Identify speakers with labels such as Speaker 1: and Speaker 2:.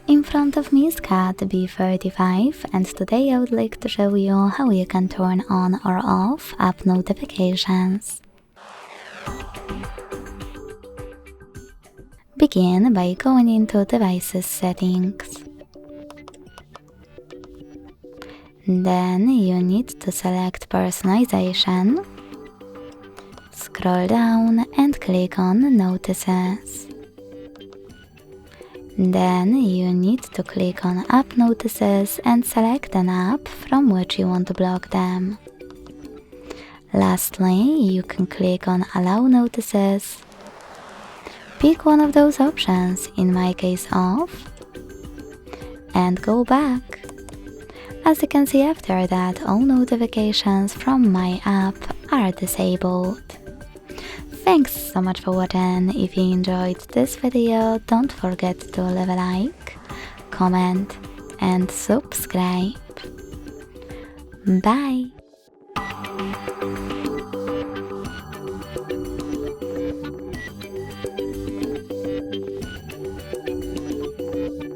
Speaker 1: In front of me is cat B35, and today I would like to show you how you can turn on or off app notifications. Begin by going into Devices Settings. Then you need to select Personalization, scroll down and click on Notices. Then you need to click on App Notices and select an app from which you want to block them. Lastly, you can click on Allow Notices. Pick one of those options, in my case off, and go back. As you can see after that, all notifications from my app are disabled. Thanks so much for watching. If you enjoyed this video, don't forget to leave a like, comment and subscribe. Bye!